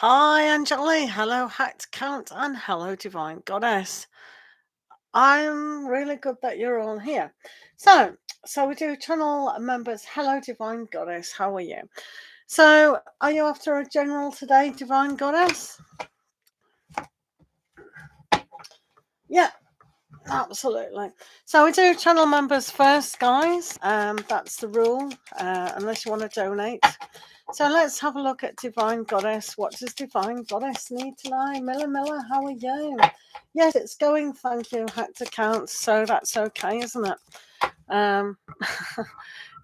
Hi, Angeli. Hello, Hacked Count, and hello, Divine Goddess. I'm really good that you're all here. So we do channel members. Hello, Divine Goddess. How are you? So, are you after a general today, Divine Goddess? Yeah, absolutely. So we do channel members first, guys. That's the rule, unless you want to donate. So let's have a look at Divine Goddess. What does Divine Goddess need tonight? Miller, how are you? Yes, it's going, thank you, Hacked Account. So that's okay, isn't it?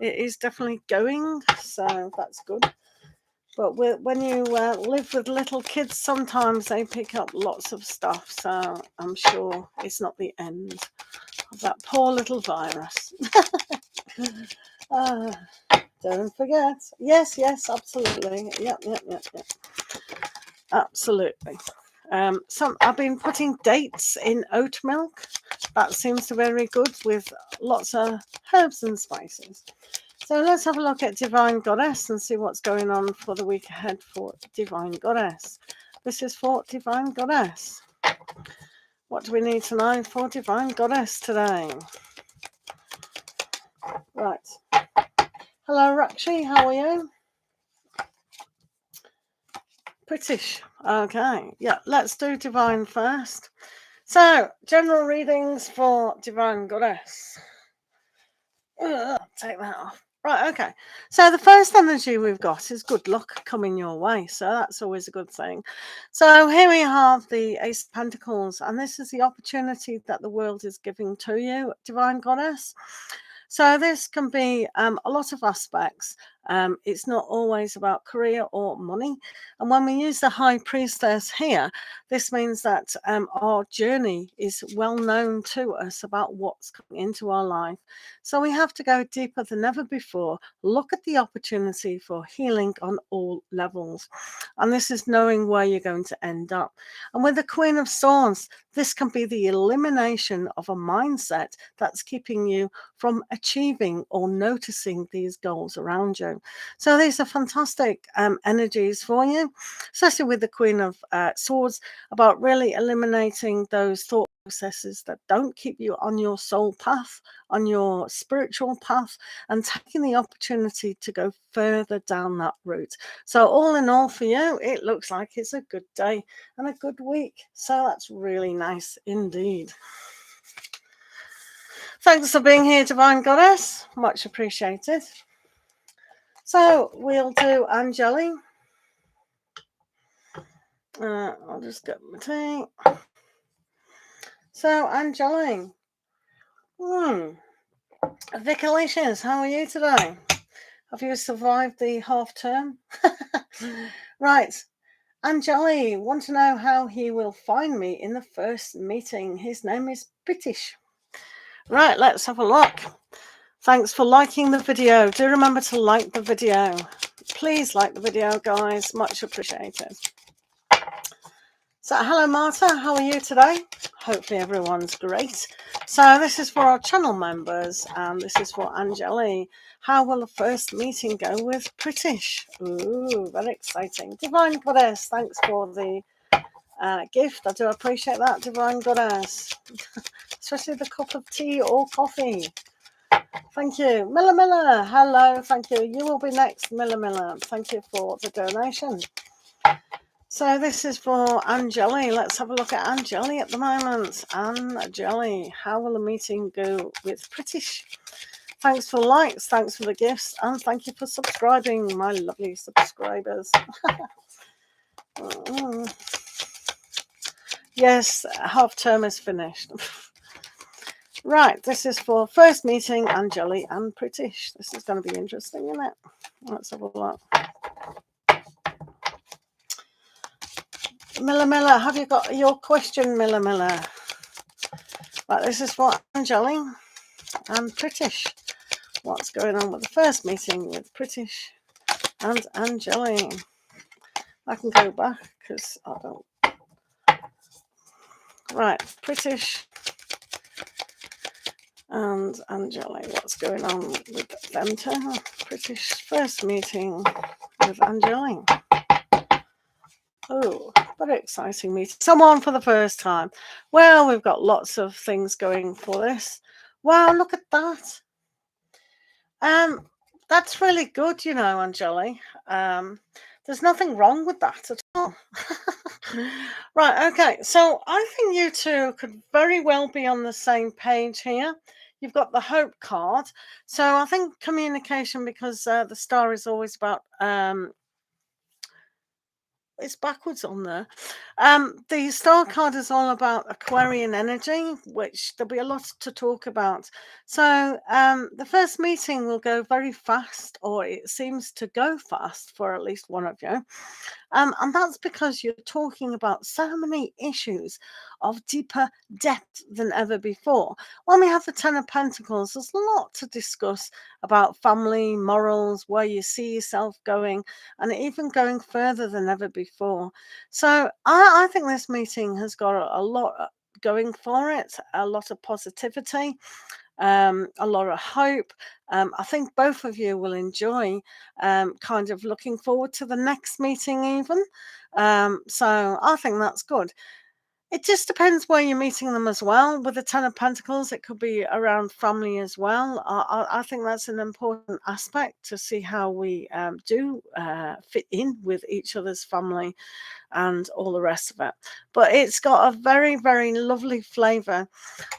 It is definitely going, so that's good. But when you live with little kids, sometimes they pick up lots of stuff. So I'm sure it's not the end of that poor little virus. Don't forget. Yes, absolutely. Yep. Absolutely. I've been putting dates in oat milk. That seems to be very good with lots of herbs and spices. So let's have a look at Divine Goddess and see what's going on for the week ahead for Divine Goddess. This is for Divine Goddess. What do we need to know for Divine Goddess today? Right. Hello, Rakshi. How are you? British. Okay. Yeah, let's do Divine first. So, general readings for Divine Goddess. Take that off. Right, okay. So the first energy we've got is good luck coming your way. So that's always a good thing. So here we have the Ace of Pentacles, and this is the opportunity that the world is giving to you, Divine Goddess. So this can be a lot of aspects. It's not always about career or money. And when we use the High Priestess here, this means that our journey is well known to us about what's coming into our life. So we have to go deeper than ever before, look at the opportunity for healing on all levels. And this is knowing where you're going to end up. And with the Queen of Swords, this can be the elimination of a mindset that's keeping you from achieving or noticing these goals around you. So these are fantastic energies for you, especially with the Queen of Swords, about really eliminating those thought processes that don't keep you on your soul path, on your spiritual path, and taking the opportunity to go further down that route. So all in all for you, it looks like it's a good day and a good week. So that's really nice indeed. Thanks for being here, Divine Goddess. Much appreciated. So we'll do Angeli. I'll just get my tea. So Angeli. Vicalicious, how are you today? Have you survived the half term? Right. Angeli, want to know how he will find me in the first meeting. His name is British. Right, let's have a look. Thanks for liking the video. Do remember to like the video. Please like the video, guys. Much appreciated. So, hello, Marta. How are you today? Hopefully everyone's great. So this is for our channel members, and this is for Angeli. How will the first meeting go with British? Ooh, very exciting. Divine Goddess, thanks for the gift. I do appreciate that, Divine Goddess. Especially the cup of tea or coffee. Thank you. Miller, hello, thank you. You will be next, Miller. Thank you for the donation. So this is for Angeli. Let's have a look at Angeli at the moment. Angeli, how will the meeting go with British? Thanks for likes, thanks for the gifts, and thank you for subscribing, my lovely subscribers. Yes, half term is finished. Right, this is for first meeting, Angeli and British. This is going to be interesting, isn't it? Let's have a look. Miller, have you got your question, Miller? Right, this is for Angeli and British. What's going on with the first meeting with British and Angeli? I can go back because I don't. Right, British and Angeli. What's going on with them two? British first meeting with Angeli. Oh, very exciting meeting. Someone for the first time. Well, we've got lots of things going for this. Wow, look at that. Um, that's really good, you know, Angeli. There's nothing wrong with that at all. Right, okay. So I think you two could very well be on the same page here. You've got the hope card. So I think communication, because the star is always about it's backwards on there. The star card is all about Aquarian energy, which there'll be a lot to talk about. So the first meeting will go very fast, or it seems to go fast for at least one of you. And that's because you're talking about so many issues of deeper depth than ever before. When we have the Ten of Pentacles, there's a lot to discuss about family, morals, where you see yourself going, and even going further than ever before. So I think this meeting has got a lot going for it, a lot of positivity, a lot of hope. I think both of you will enjoy kind of looking forward to the next meeting, even. So I think that's good. It just depends where you're meeting them as well. With the Ten of Pentacles, it could be around family as well. I think that's an important aspect to see how we do fit in with each other's family and all the rest of it. But it's got a very, very lovely flavour.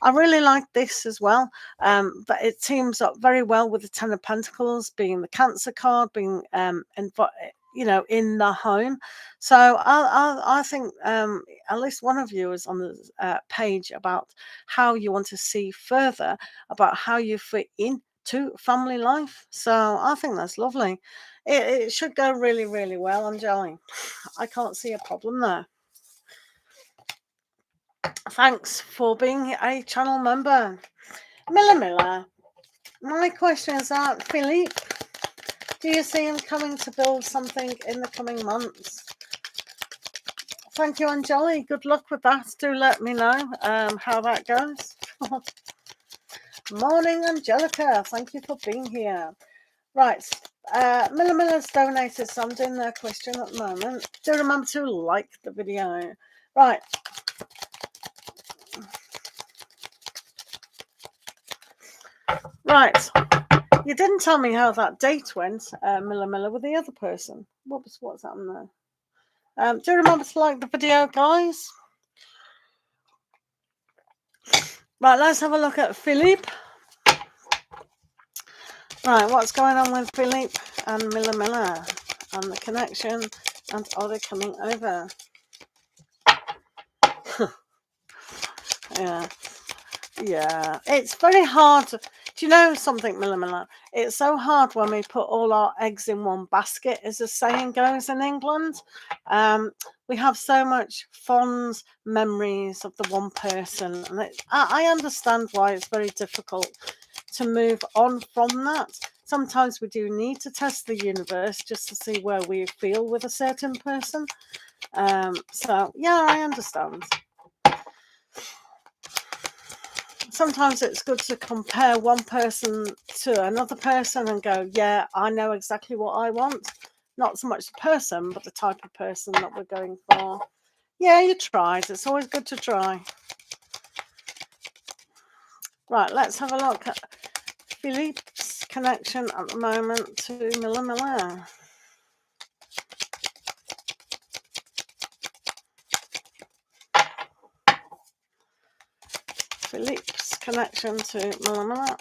I really like this as well. But it teams up very well with the Ten of Pentacles, being the Cancer card, being in the home. So I think at least one of you is on the page about how you want to see further about how you fit into family life. So I think that's lovely. It should go really, really well, Angeli. I can't see a problem there. Thanks for being a channel member. Miller, my questions are, Philippe, do you see him coming to build something in the coming months? Thank you, Angeli. Good luck with that. Do let me know how that goes. Morning, Angelica. Thank you for being here. Right. Miller's donated, so I'm doing their question at the moment. Do remember to like the video. Right. Right. You didn't tell me how that date went, Miller, with the other person. What's happened there? Do remember to like the video, guys. Right, let's have a look at Philippe. Right, what's going on with Philippe and Miller and the connection, and are they coming over? Yeah, it's very hard. Do you know something, Miller? It's so hard when we put all our eggs in one basket, as the saying goes in England. We have so much fond memories of the one person, and I understand why it's very difficult to move on from that. Sometimes we do need to test the universe just to see where we feel with a certain person. So yeah, I understand. Sometimes it's good to compare one person to another person and go, yeah, I know exactly what I want. Not so much the person, but the type of person that we're going for. Yeah, you tried. It's always good to try. Right, let's have a look at Philippe's connection at the moment to Miller. Philippe's connection to Miller.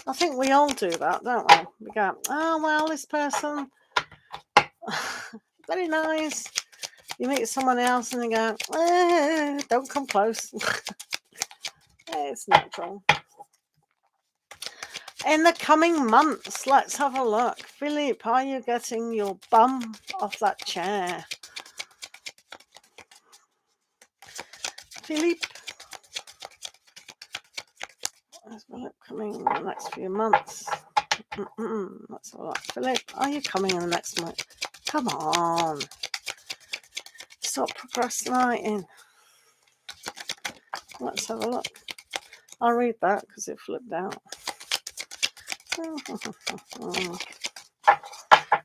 I think we all do that, don't we? We go, oh, well, this person, very nice. You meet someone else and they go, don't come close. It's natural. In the coming months, let's have a look. Philippe, are you getting your bum off that chair? Philippe. Is Philippe coming in the next few months? Let's have a look. Philippe, are you coming in the next month? Come on. Stop procrastinating. Let's have a look. I'll read that because it flipped out.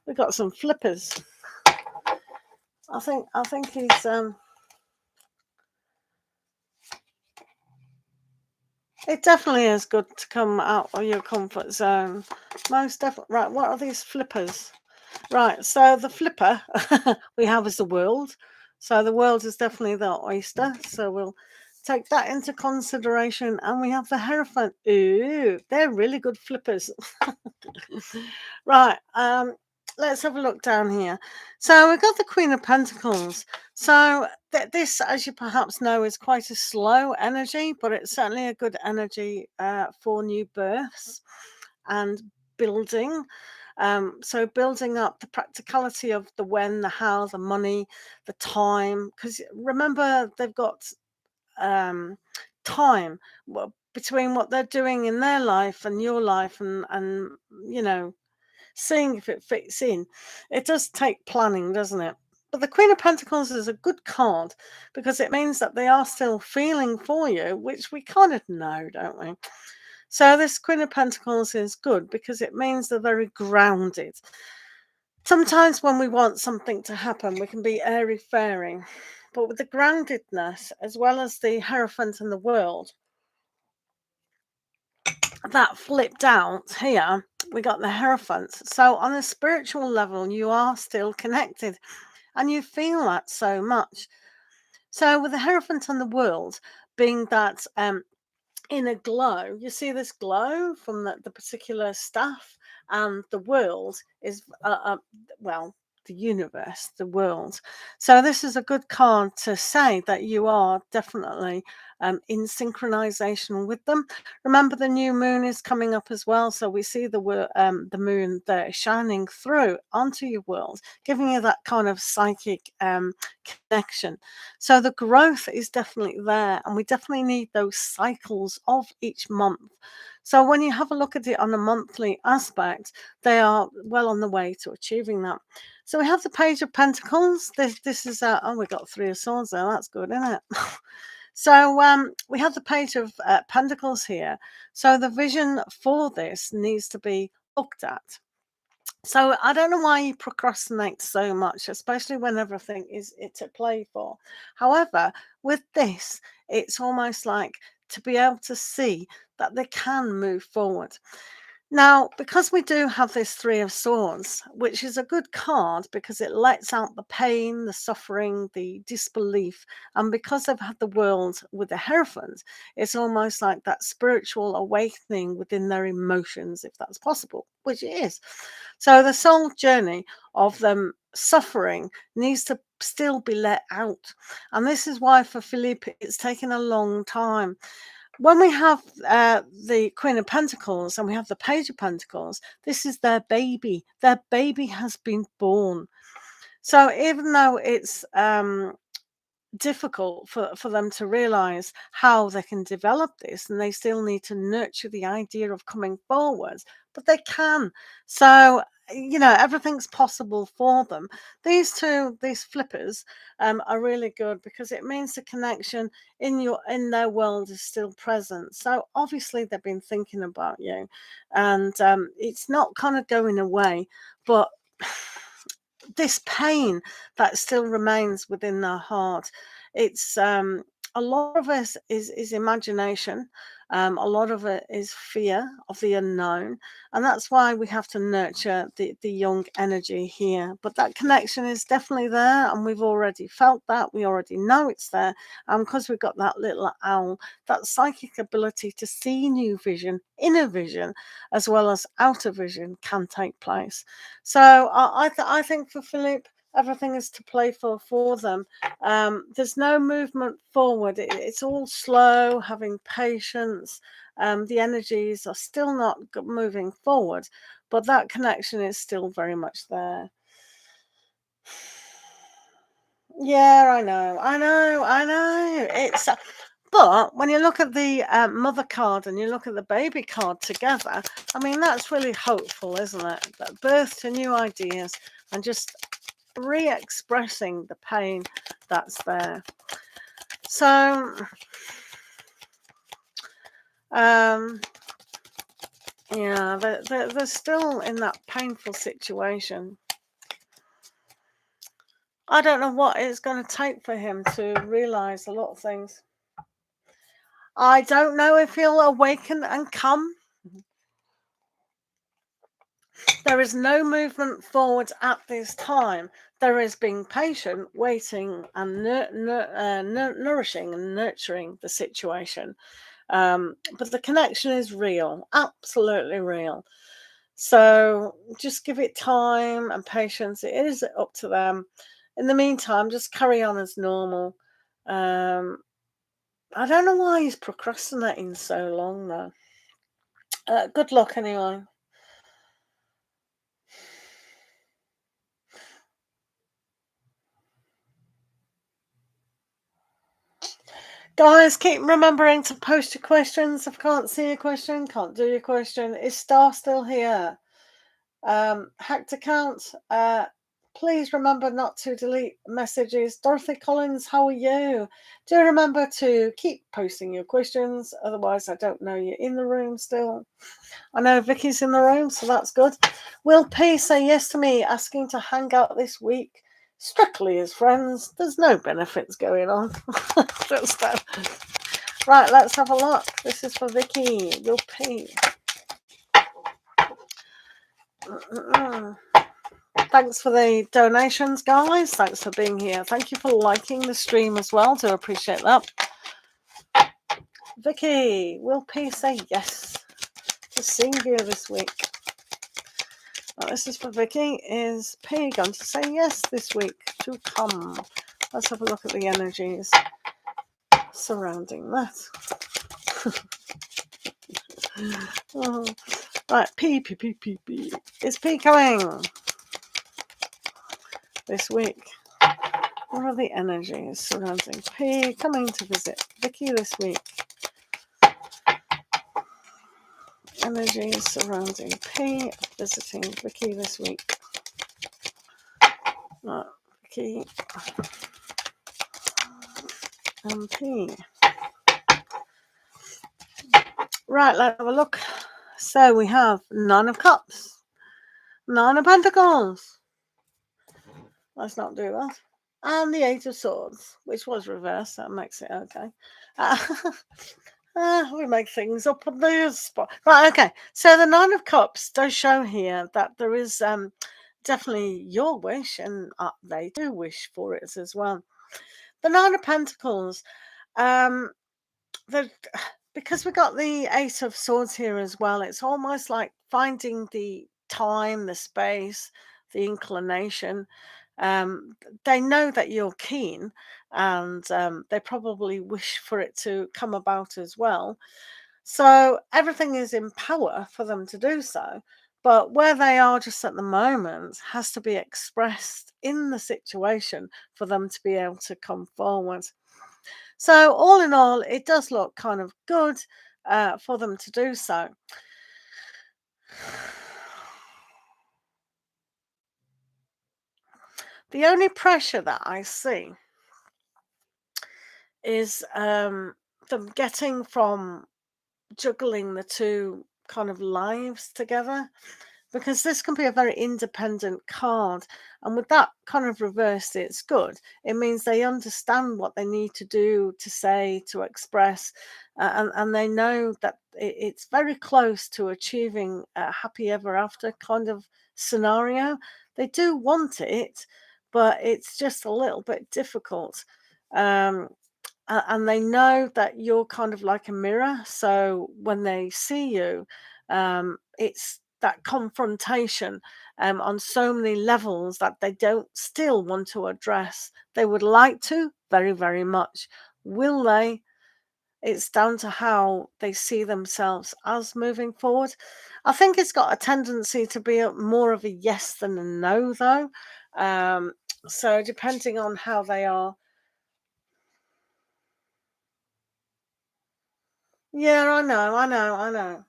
We've got some flippers. I think he's it definitely is good to come out of your comfort zone. Most definitely. Right, what are these flippers? Right, so the flipper we have is the world. So the world is definitely the oyster. So we'll take that into consideration. And we have the Hierophant. Ooh, they're really good flippers. Right, let's have a look down here. So we've got the Queen of Pentacles. So this, as you perhaps know, is quite a slow energy, but it's certainly a good energy for new births and building. So building up the practicality of the when, the how, the money, the time. Because remember, they've got time between what they're doing in their life and your life, and you know, seeing if it fits in. It does take planning, doesn't it? But the Queen of Pentacles is a good card because it means that they are still feeling for you, which we kind of know, don't we? So this Queen of Pentacles is good because it means they're very grounded. Sometimes when we want something to happen, we can be airy-fairy. But with the groundedness, as well as the Hierophant in the world, that flipped out here, we got the Hierophant. So on a spiritual level, you are still connected and you feel that so much. So with the Hierophant and the world being that inner glow, you see this glow from the particular staff, and the world is well, the universe, the world. So this is a good card to say that you are definitely in synchronization with them. Remember, the new moon is coming up as well, so we see the moon there shining through onto your world, giving you that kind of psychic connection. So the growth is definitely there, and we definitely need those cycles of each month. So when you have a look at it on a monthly aspect, they are well on the way to achieving that. So we have the Page of Pentacles. This is oh, we got Three of Swords there. That's good, isn't it? So we have the Page of Pentacles here. So the vision for this needs to be looked at. So I don't know why you procrastinate so much, especially when everything is to play for. However, with this, it's almost like to be able to see that they can move forward. Now, because we do have this Three of Swords, which is a good card because it lets out the pain, the suffering, the disbelief, and because they've had the world with the Hierophant, it's almost like that spiritual awakening within their emotions, if that's possible, which it is. So the soul journey of them suffering needs to still be let out. And this is why for Philippe, it's taken a long time. When we have the Queen of Pentacles and we have the Page of Pentacles, this is their baby. Their baby has been born. So even though it's difficult for them to realize how they can develop this, and they still need to nurture the idea of coming forward, but they can. So you know, everything's possible for them. These flippers are really good because it means the connection in their world is still present. So obviously they've been thinking about you, and it's not kind of going away, but this pain that still remains within their heart. It's a lot of it is imagination. A lot of it is fear of the unknown, and that's why we have to nurture the young energy here. But that connection is definitely there, and we've already felt that. We already know it's there, and because we've got that little owl, that psychic ability to see new vision, inner vision, as well as outer vision can take place. So I think for Philippe, everything is to play for them. There's no movement forward. It's all slow, having patience. The energies are still not moving forward, but that connection is still very much there. Yeah, I know. It's but when you look at the mother card and you look at the baby card together, I mean, that's really hopeful, isn't it? That birth to new ideas and just re-expressing the pain that's there. So, yeah, they're still in that painful situation. I don't know what it's going to take for him to realize a lot of things. I don't know if he'll awaken and come. There is no movement forward at this time. There is being patient, waiting, and nourishing and nurturing the situation. But the connection is real, absolutely real. So just give it time and patience. It is up to them. In the meantime, just carry on as normal. Um, I don't know why he's procrastinating so long, though. Good luck, anyway. Guys, keep remembering to post your questions. If I can't see your question, can't do your question. Is Star still here? Hacked account. Please remember not to delete messages. Dorothy Collins, how are you? Do remember to keep posting your questions. Otherwise, I don't know you're in the room still. I know Vicky's in the room, so that's good. Will P say yes to me asking to hang out this week? Strictly as friends. There's no benefits going on. Just that. Right, let's have a look. This is for Vicky. Will P. Thanks for the donations, guys. Thanks for being here. Thank you for liking the stream as well. Do appreciate that. Vicky, will P say yes to seeing you this week? Well, this is for Vicky. Is P going to say yes this week to come? Let's have a look at the energies surrounding that. Oh, right, P. Is P coming this week? What are the energies surrounding P coming to visit Vicky this week? Energies surrounding P visiting Vicky this week. Vicky and P. Right, let's have a look. So we have Nine of Cups, Nine of Pentacles. Let's not do that. And the Eight of Swords, which was reversed. That makes it okay. We make things up on the spot. Right, okay. So the Nine of Cups does show here that there is definitely your wish, and they do wish for it as well. The Nine of Pentacles, because we got the Ace of Swords here as well, it's almost like finding the time, the space, the inclination. They know that you're keen, and they probably wish for it to come about as well. So everything is in power for them to do so. But where they are just at the moment has to be expressed in the situation for them to be able to come forward. So all in all, it does look kind of good for them to do so. The only pressure that I see is them getting from juggling the two kind of lives together, because this can be a very independent card, and with that kind of reversed, it's good. It means they understand what they need to do, to say, to express, and they know that it's very close to achieving a happy ever after kind of scenario. They do want it, but it's just a little bit difficult. And they know that you're kind of like a mirror, so when they see you, it's that confrontation on so many levels that they don't still want to address. They would like to very, very much. Will they? It's down to how they see themselves as moving forward. I think it's got a tendency to be more of a yes than a no, though. So depending on how they are. Yeah, I know.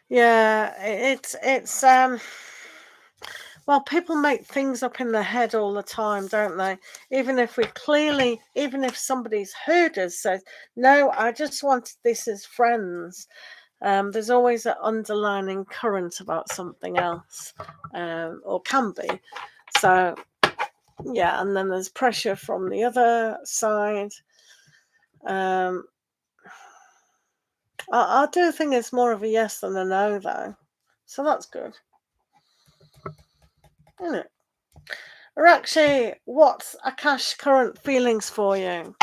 Yeah, it's well, people make things up in their head all the time, don't they? Even if somebody's heard us says, no, I just wanted this as friends. There's always an underlining current about something else, or can be. So, yeah, and then there's pressure from the other side. I do think it's more of a yes than a no, though. So that's good, isn't it? Rakshi, what's Akash current feelings for you?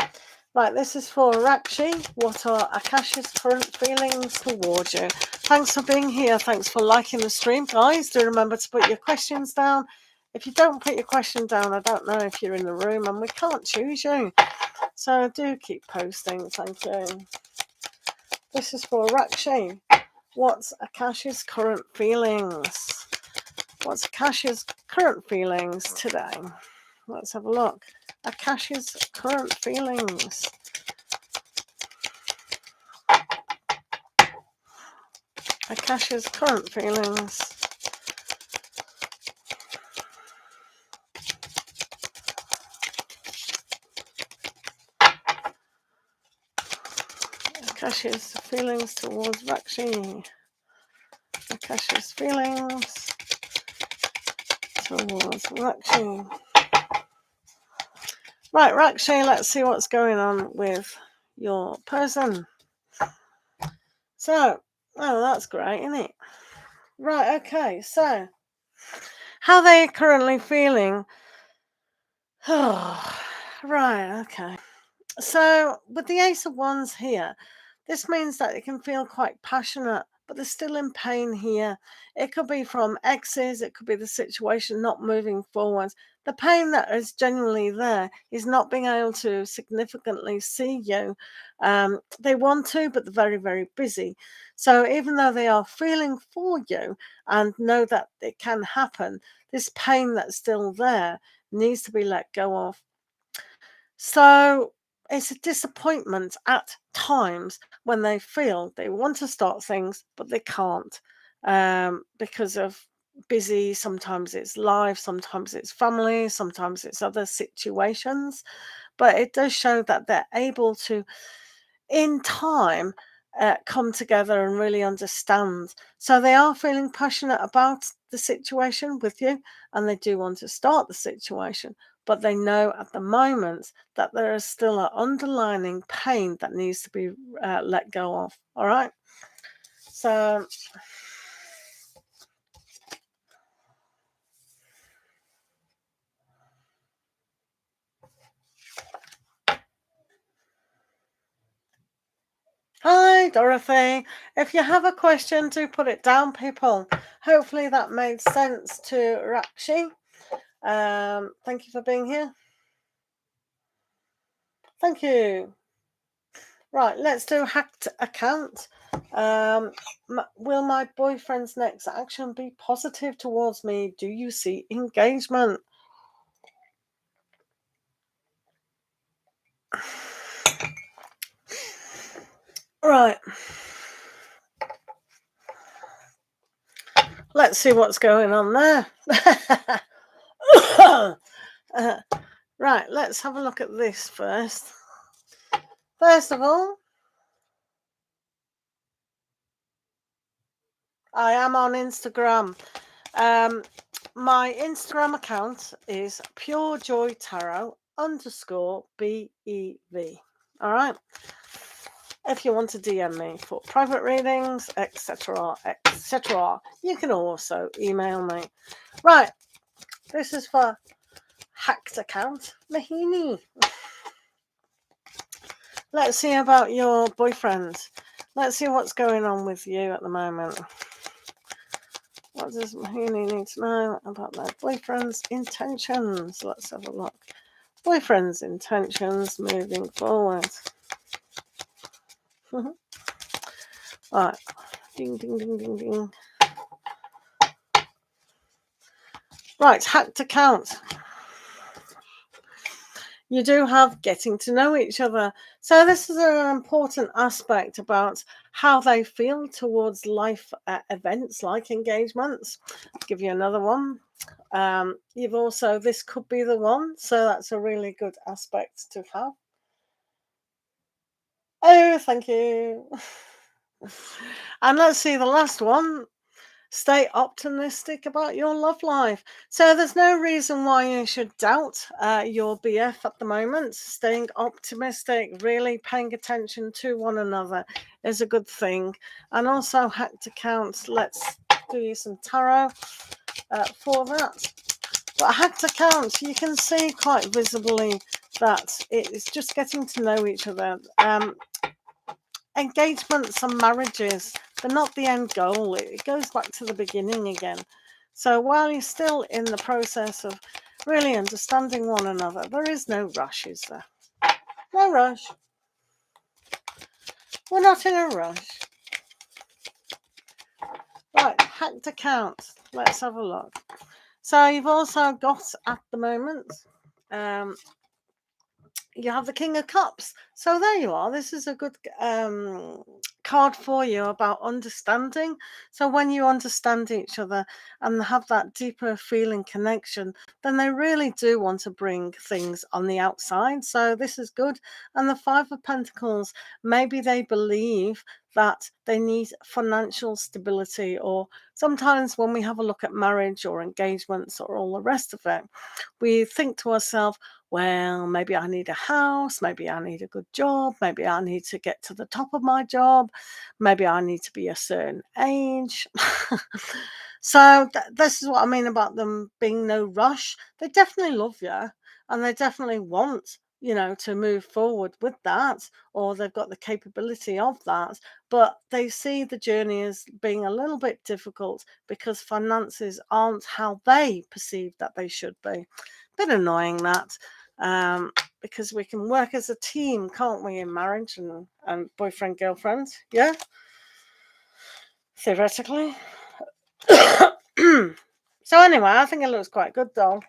Right, this is for Rakshi. What are Akash's current feelings towards you? Thanks for being here. Thanks for liking the stream, guys. Do remember to put your questions down. If you don't put your question down, I don't know if you're in the room, and we can't choose you. So do keep posting. Thank you. This is for Rakshi. What's Akash's current feelings? What's Akash's current feelings today? Let's have a look. Akash's current feelings. Akash's current feelings. Akash's feelings towards Rakshi. Akash's feelings towards Rakshi. Right, Rakshi, let's see what's going on with your person. So, oh, that's great, isn't it? Right, okay, so how they currently feeling? Oh, right, okay. So with the Ace of Wands here, this means that they can feel quite passionate, but they're still in pain here. It could be from exes, it could be the situation not moving forwards. The pain that is genuinely there is not being able to significantly see you. They want to, but they're very, very busy. So even though they are feeling for you and know that it can happen, this pain that's still there needs to be let go of. So it's a disappointment at times when they feel they want to start things, but they can't, because of busy. Sometimes it's life, sometimes it's family, sometimes it's other situations. But it does show that they're able to, in time, come together and really understand. So they are feeling passionate about the situation with you, and they do want to start the situation, but they know at the moment that there is still an underlining pain that needs to be let go of. All right. So hi, Dorothy. If you have a question, do put it down, people. Hopefully that made sense to Rakshi. Thank you for being here. Thank you. Right, let's do hacked account. Will my boyfriend's next action be positive towards me? Do you see engagement? Right. Let's see what's going on there. Right, let's have a look at this first. First of all, I am on Instagram. My Instagram account is purejoytarot _BEV. All right. If you want to DM me for private readings, etc., etc., you can also email me. Right. This is for hacked account Mahini. Let's see about your boyfriend. Let's see what's going on with you at the moment. What does Mahini need to know about their boyfriend's intentions? Let's have a look. Boyfriend's intentions moving forward. Right. Ding, ding, ding, ding, ding. Right, hacked account. You do have getting to know each other. So this is an important aspect about how they feel towards life events like engagements. I'll give you another one. You've also, this could be the one. So that's a really good aspect to have. Oh, thank you. And let's see the last one. Stay optimistic about your love life. So there's no reason why you should doubt your BF at the moment. Staying optimistic, really paying attention to one another is a good thing. And also hacked accounts. Let's do you some tarot for that. But hacked accounts, you can see quite visibly that it's just getting to know each other. Engagements and marriages, they're not the end goal. It goes back to the beginning again. So while you're still in the process of really understanding one another, there is no rush, is there? No rush. We're not in a rush. Right, hacked account. Let's have a look. So you've also got at the moment, you have the King of Cups. So there you are. This is a good card for you about understanding. So when you understand each other and have that deeper feeling connection, then they really do want to bring things on the outside. So this is good. And the Five of Pentacles, maybe they believe that they need financial stability, or sometimes when we have a look at marriage or engagements or all the rest of it, we think to ourselves, well, maybe I need a house, maybe I need a good job, maybe I need to get to the top of my job, maybe I need to be a certain age. So this is what I mean about them being no rush. They definitely love you, and they definitely want, to move forward with that, or they've got the capability of that, but they see the journey as being a little bit difficult because finances aren't how they perceive that they should be. Bit annoying that, because we can work as a team, can't we, in marriage and boyfriend, girlfriend? Yeah, theoretically. So anyway, I think it looks quite good though.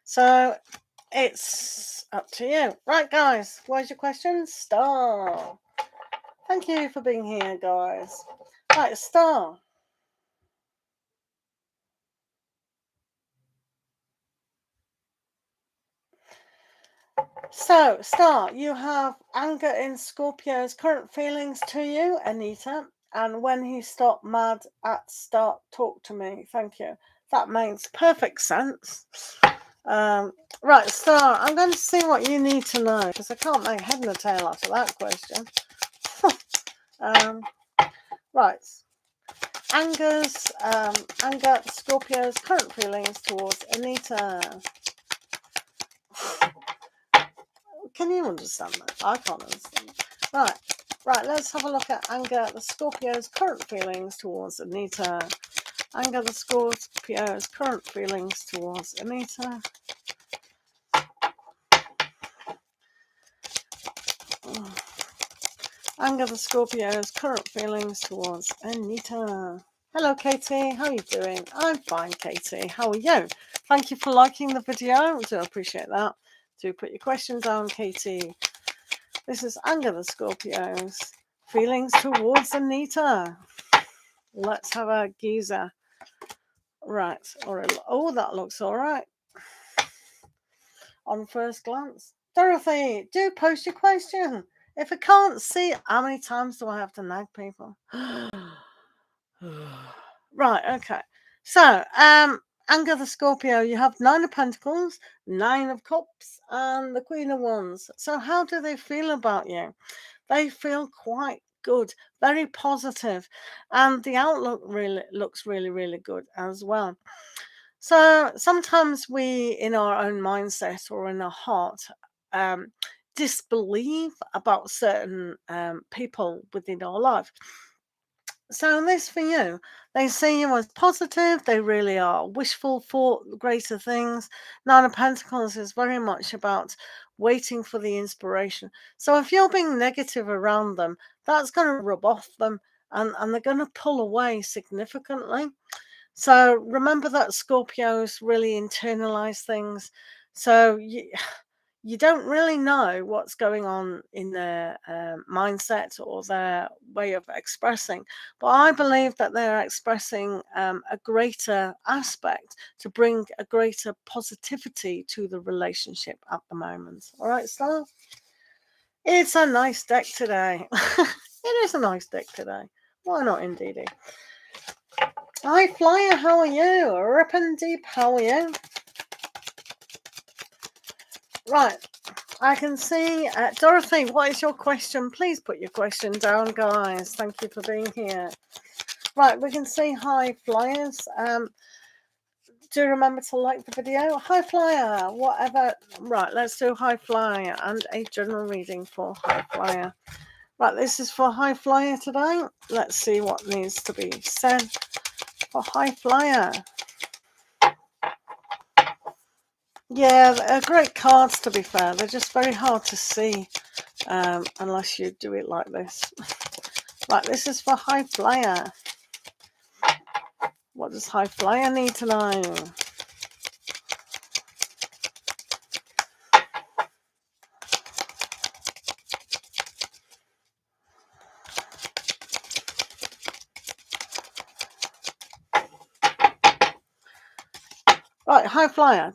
So it's up to you. Right, guys, where's your question? Star. Thank you for being here, guys. Right, Star. So, Star, you have anger in Scorpio's current feelings to you, Anita, and when he stopped mad at start, talk to me. Thank you. That makes perfect sense. Right, Star, I'm going to see what you need to know because I can't make head nor tail out of that question. Right. Anger, Scorpio's current feelings towards Anita. Can you understand that? I can't understand. Right, let's have a look at anger, the Scorpio's current feelings towards Anita. Anger, the Scorpio's current feelings towards Anita. Anger, the Scorpio's current feelings towards Anita. Hello, Katie. How are you doing? I'm fine, Katie. How are you? Thank you for liking the video. I do appreciate that. Do put your question down, Katie. This is anger, the Scorpio's feelings towards Anita. Let's have a geezer. Right. Oh, that looks all right on first glance. Dorothy, do post your question. If I can't see it, how many times do I have to nag people? Right, okay. So, anger the Scorpio, you have Nine of Pentacles, Nine of Cups, and the Queen of Wands. So how do they feel about you? They feel quite good, very positive, and the outlook really looks really, really good as well. So sometimes we, in our own mindset or in our heart, disbelieve about certain people within our life. So this for you, they see you as positive. They really are wishful for greater things. Nine of Pentacles is very much about waiting for the inspiration. So if you're being negative around them, that's going to rub off them, and they're going to pull away significantly. So remember that Scorpios really internalize things. So you don't really know what's going on in their mindset or their way of expressing. But I believe that they're expressing a greater aspect to bring a greater positivity to the relationship at the moment. All right, Star? It's a nice deck today. It is a nice deck today. Why not, indeedy? Hi, Flyer, how are you? Rippin' Deep, how are you? Right, I can see Dorothy. What is your question? Please put your question down, guys. Thank you for being here. Right, we can see hi, Flyers. Do remember to like the video. Hi, Flyer. Whatever. Right, let's do High Flyer and a general reading for High Flyer. Right, this is for High Flyer today. Let's see what needs to be said for High Flyer. Yeah, they're great cards, to be fair. They're just very hard to see unless you do it like this. Right, this is for High Flyer. What does High Flyer need to know? Right, High Flyer.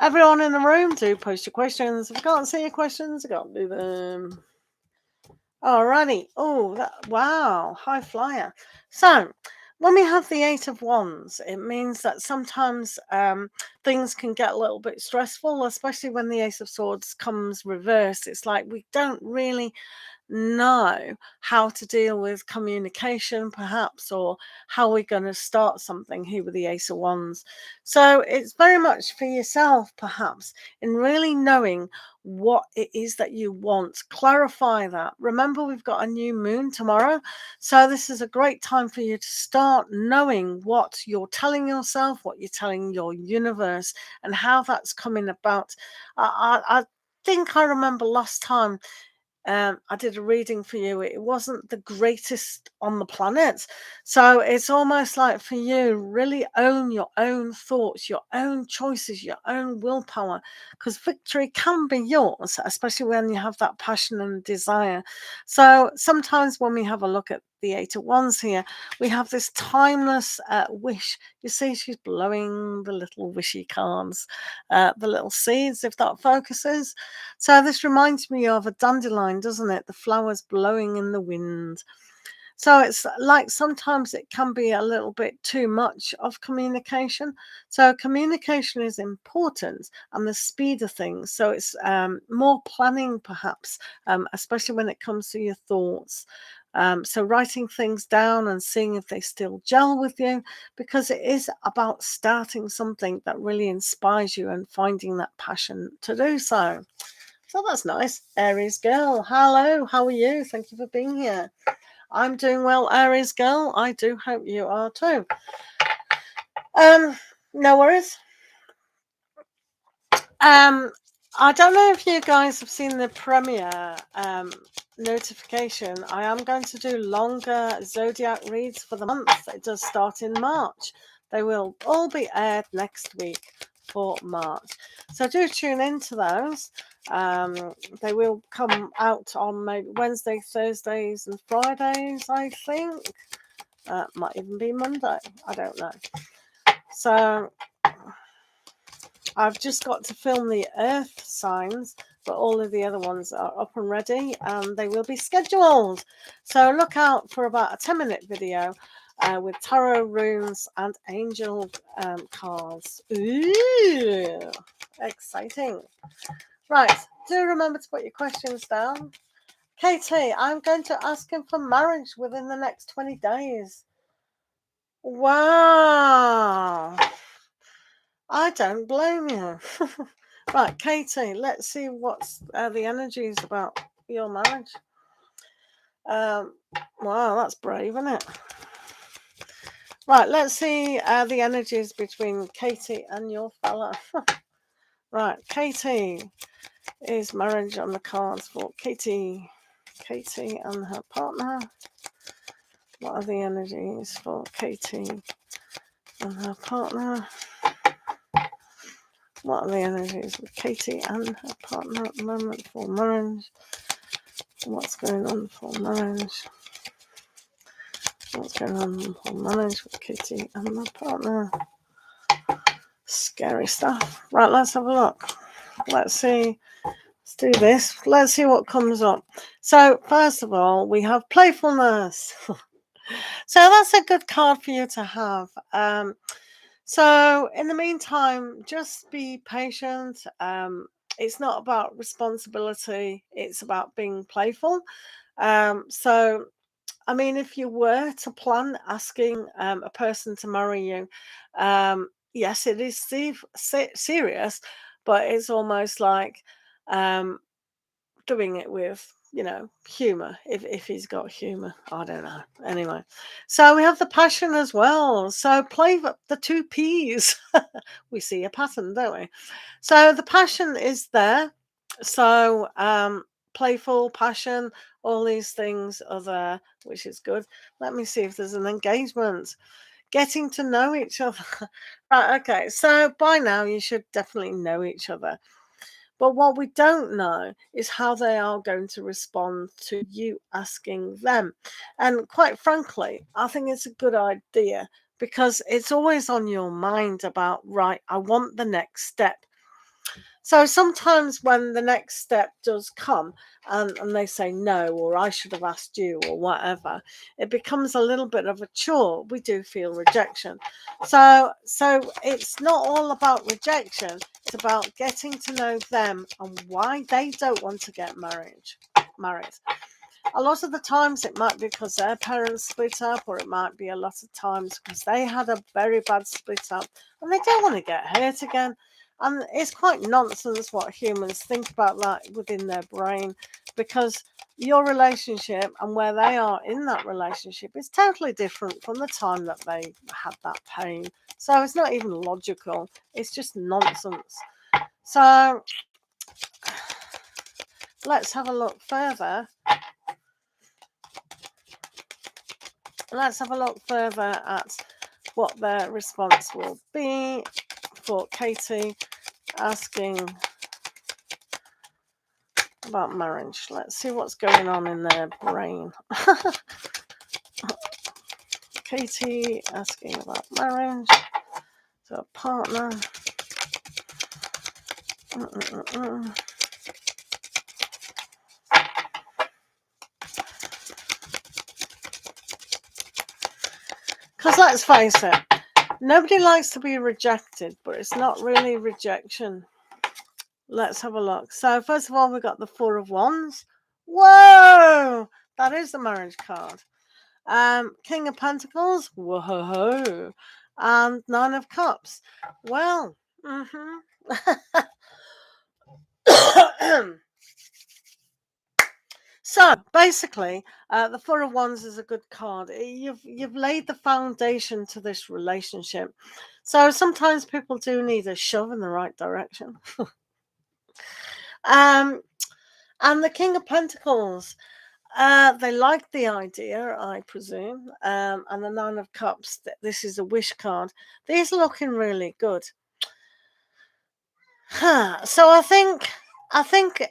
Everyone in the room, do post your questions. If you can't see your questions, you can't do them. Alrighty. Oh, wow. High Flyer. So, when we have the Eight of Wands, it means that sometimes things can get a little bit stressful, especially when the Ace of Swords comes reversed. It's like we don't really know how to deal with communication, perhaps, or how we're going to start something here with the Ace of Wands. So it's very much for yourself, perhaps, in really knowing what it is that you want. Clarify that. Remember, we've got a new moon tomorrow, so this is a great time for you to start knowing what you're telling yourself, what you're telling your universe, and how that's coming about. I think I remember last time I did a reading for you. It wasn't the greatest on the planet. So it's almost like for you, really own your own thoughts, your own choices, your own willpower, because victory can be yours, especially when you have that passion and desire. So sometimes when we have a look at the Eight of Wands here, we have this timeless wish. You see, she's blowing the little wishy cards, the little seeds, if that focuses. So this reminds me of a dandelion, doesn't it? The flowers blowing in the wind. So it's like sometimes it can be a little bit too much of communication. So communication is important and the speed of things. So it's more planning, perhaps, especially when it comes to your thoughts. So writing things down and seeing if they still gel with you, because it is about starting something that really inspires you and finding that passion to do so. So that's nice. Aries girl, hello, how are you? Thank you for being here. I'm doing well, Aries girl. I do hope you are too. No worries. I don't know if you guys have seen the premiere notification. I am going to do longer zodiac reads for the month. It does start in March. They will all be aired next week for March. So do tune into those. They will come out on maybe Wednesday, Thursdays, and Fridays, I think. Might even be Monday. I don't know. So I've just got to film the earth signs, but all of the other ones are up and ready and they will be scheduled. So look out for about a 10-minute video with tarot runes and angel cards. Ooh, exciting. Right, do remember to put your questions down. Katie, I'm going to ask him for marriage within the next 20 days. Wow. I don't blame you. Right, Katie, let's see what's the energies about your marriage. Wow, that's brave, isn't it? Right, let's see the energies between Katie and your fella. Right, Katie is marriage on the cards for Katie. Katie and her partner. What are the energies for Katie and her partner? What are the energies with Katie and her partner at the moment for marriage? What's going on for marriage? What's going on for marriage with Katie and her partner? Scary stuff. Right, let's have a look. Let's see Let's do this. Let's see what comes up. So first of all, we have playfulness. So that's a good card for you to have. So in the meantime, just be patient. It's not about responsibility. It's about being playful. So I mean, if you were to plan asking a person to marry you, yes, it is serious, but it's almost like um, doing it with, humor. If he's got humor, I don't know. Anyway, so we have the passion as well. So play the two P's. We see a pattern, don't we? So the passion is there. So playful, passion, all these things are there, which is good. Let me see if there's an engagement. Getting to know each other. Right, okay. So by now you should definitely know each other. But what we don't know is how they are going to respond to you asking them. And quite frankly, I think it's a good idea because it's always on your mind about, right, I want the next step. So sometimes when the next step does come and they say no, or I should have asked you, or whatever, it becomes a little bit of a chore. We do feel rejection. So it's not all about rejection. It's about getting to know them and why they don't want to get married. A lot of the times it might be because their parents split up, or it might be a lot of times because they had a very bad split up and they don't want to get hurt again. And it's quite nonsense what humans think about that within their brain, because your relationship and where they are in that relationship is totally different from the time that they had that pain. So it's not even logical. It's just nonsense. So let's have a look further. Let's have a look further at what their response will be for Katie asking about marriage. Let's see what's going on in their brain. Katie asking about marriage. So a partner. Because let's face it, nobody likes to be rejected, but it's not really rejection. Let's have a look. So first of all, we got the Four of Wands. Whoa! That is the marriage card. King of Pentacles. Whoa! And Nine of Cups. Well, So basically, the Four of Wands is a good card. You've laid the foundation to this relationship. So sometimes people do need a shove in the right direction. And the King of Pentacles, they like the idea, I presume. And the Nine of Cups, this is a wish card. These are looking really good. So I think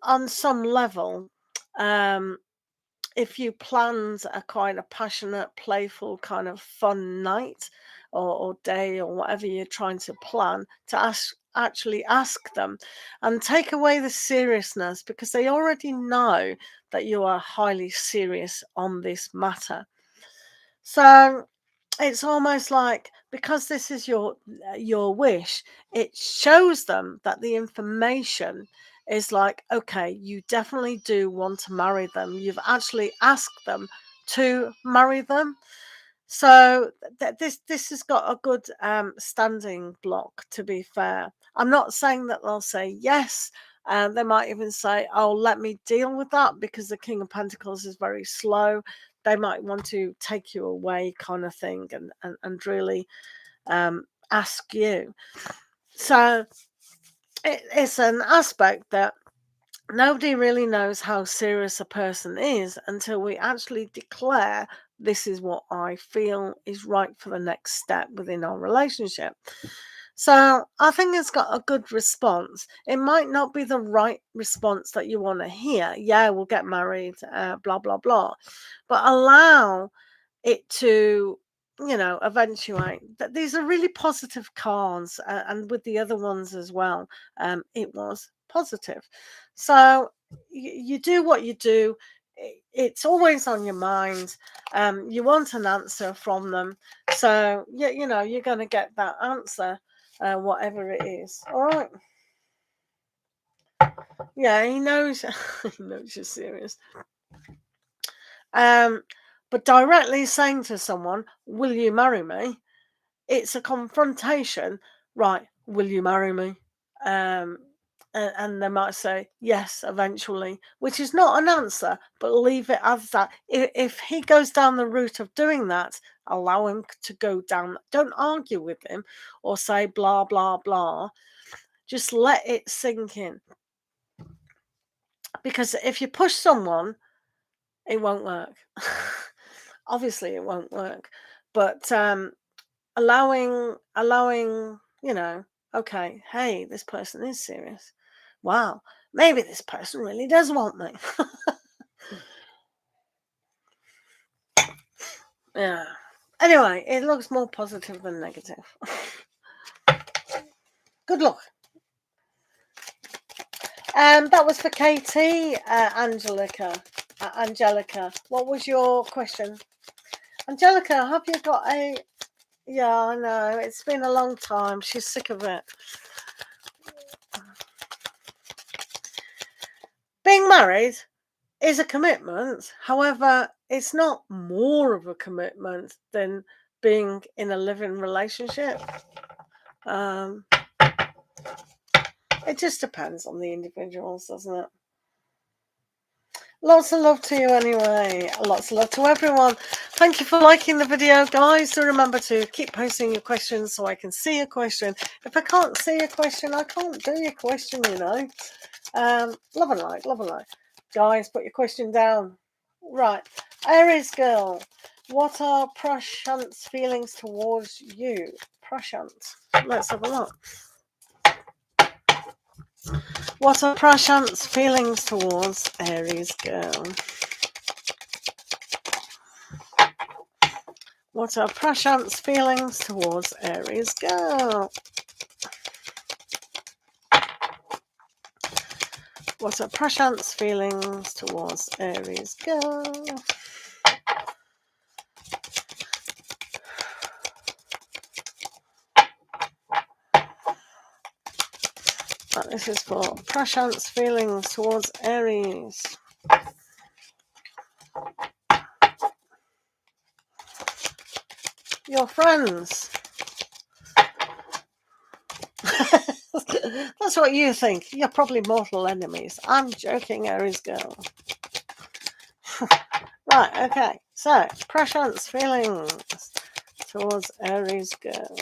on some level, if you planned a kind of passionate, playful, kind of fun night or day or whatever you're trying to plan, to actually ask them and take away the seriousness, because they already know that you are highly serious on this matter. So it's almost like, because this is your wish, it shows them that the information is like, okay, you definitely do want to marry them. You've actually asked them to marry them. So this has got a good standing block, to be fair. I'm not saying that they'll say yes. They might even say, oh, let me deal with that, because the King of Pentacles is very slow. They might want to take you away, kind of thing, and really ask you. So it's an aspect that nobody really knows how serious a person is until we actually declare, this is what I feel is right for the next step within our relationship. So I think it's got a good response. It might not be the right response that you want to hear. Yeah, we'll get married, blah, blah, blah. But allow it to, eventuate. These are really positive cards, and with the other ones as well, it was positive. So you do what you do. It's always on your mind. You want an answer from them, so you know you're going to get that answer, whatever it is. All right. Yeah, he knows. He knows you're serious. But directly saying to someone, "Will you marry me?" It's a confrontation, right? Will you marry me? Um, and they might say yes eventually, which is not an answer, but leave it as that. If he goes down the route of doing that, allow him to go down. Don't argue with him or say blah blah blah. Just let it sink in. Because if you push someone, it won't work. Obviously, it won't work. But allowing, you know, okay, hey, this person is serious. Wow, maybe this person really does want me. Yeah. Anyway, it looks more positive than negative. Good luck. That was for Katie. Angelica, what was your question? Angelica, have you got a... Yeah, I know, it's been a long time. She's sick of it. Being married is a commitment. However, it's not more of a commitment than being in a living relationship. It just depends on the individuals, doesn't it? Lots of love to you anyway. Lots of love to everyone. Thank you for liking the video, guys. Do remember to keep posting your questions so I can see your question. If I can't see your question, I can't do your question, you know. Love and light, love and light. Guys, put your question down. Right. Aries girl, what are Prashant's feelings towards you? Prashant. Let's have a look. What are Prashant's feelings towards Aries girl? What are Prashant's feelings towards Aries girl? What are Prashant's feelings towards Aries girl? Right, this is for Prashant's feelings towards Aries. Your friends. That's what you think. You're probably mortal enemies. I'm joking, Aries girl. Right, okay. So, Prashant's feelings towards Aries girl.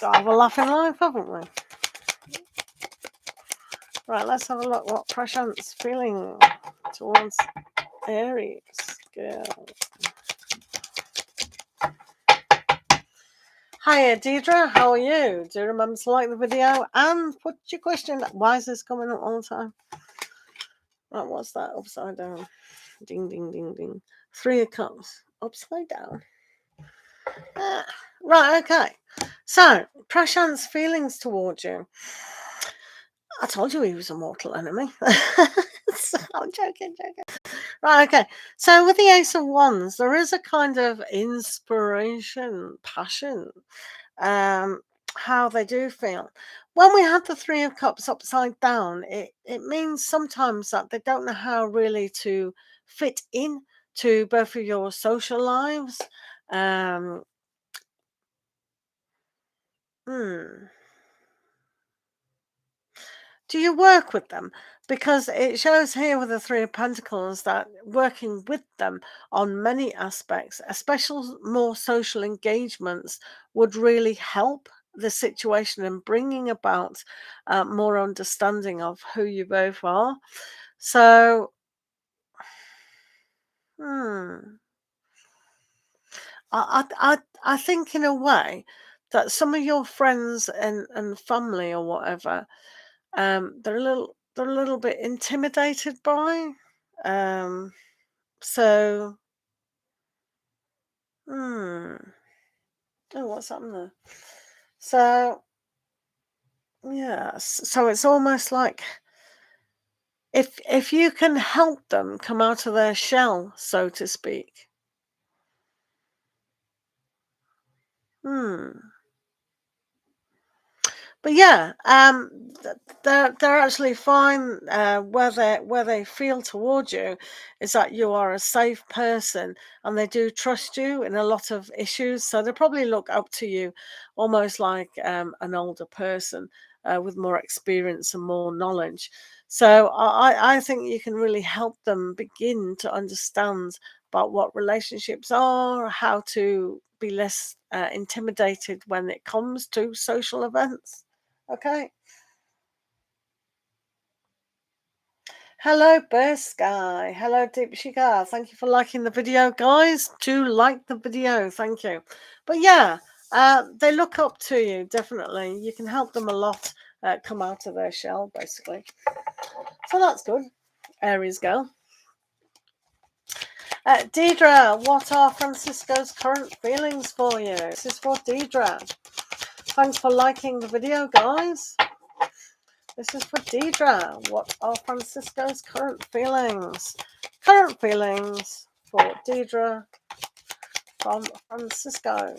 Got to have a laugh in life, haven't we? Right, let's have a look what Prashant's feeling towards Aries girl. Hiya, Deidre. How are you? Do you remember to like the video and put your question? Why is this coming up all the time? Right, what's that upside down? Ding, ding, ding, ding. 3 of Cups. Upside down. Right, okay. So, Prashant's feelings towards you. I told you he was a mortal enemy. I'm joking. Right, okay. So with the Ace of Wands, there is a kind of inspiration, passion, how they do feel. When we have the 3 of Cups upside down, it means sometimes that they don't know how really to fit in to both of your social lives. Do you work with them? Because it shows here with the 3 of Pentacles that working with them on many aspects, especially more social engagements, would really help the situation and bringing about more understanding of who you both are. So, I think in a way that some of your friends and family or whatever, they're a little bit intimidated by. So, hmm. Oh, what's happened there? So, yeah, so it's almost like if you can help them come out of their shell, so to speak. Hmm. But yeah, they're actually fine. Where they feel toward you is that you are a safe person, and they do trust you in a lot of issues. So they probably look up to you, almost like an older person with more experience and more knowledge. So I think you can really help them begin to understand about what relationships are, how to be less intimidated when it comes to social events. Okay. Hello, Burst Sky. Hello, Deep Shigar. Thank you for liking the video, guys. Do like the video. Thank you. But yeah, they look up to you, definitely. You can help them a lot come out of their shell, basically. So that's good. Aries girl. Deidre, what are Francisco's current feelings for you? This is for Deidre. Thanks for liking the video, guys. This is for Deidre. What are Francisco's current feelings? Current feelings for Deidre from Francisco.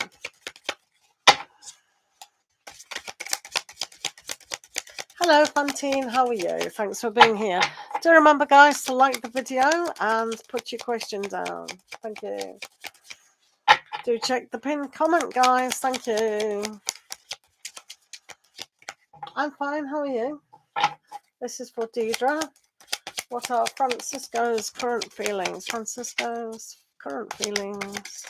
Hello, Fantine. How are you? Thanks for being here. Do remember, guys, to like the video and put your question down. Thank you. Do check the pinned comment, guys. Thank you. I'm fine. How are you? This is for Deidre. What are Francisco's current feelings? Francisco's current feelings.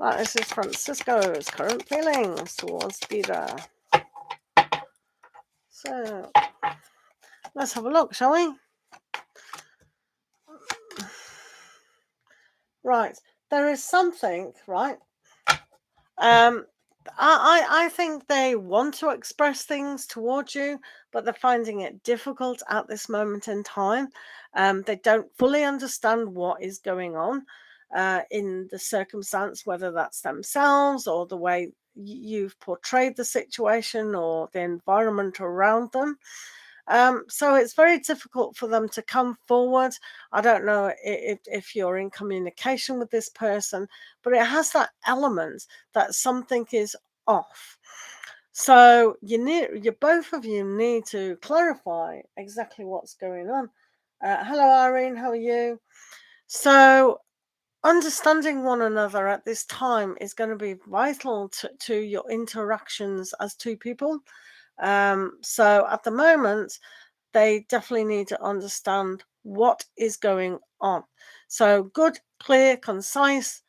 Right, this is Francisco's current feelings towards Deidre. So, let's have a look, shall we? Right, there is something, right? I think they want to express things towards you, but they're finding it difficult at this moment in time. They don't fully understand what is going on in the circumstance, whether that's themselves or the way you've portrayed the situation or the environment around them. So it's very difficult for them to come forward. I don't know if you're in communication with this person, but it has that element that something is off. So you both of you need to clarify exactly what's going on. Hello, Irene. How are you? So understanding one another at this time is going to be vital to your interactions as two people. So at the moment, they definitely need to understand what is going on. So good, clear, concise,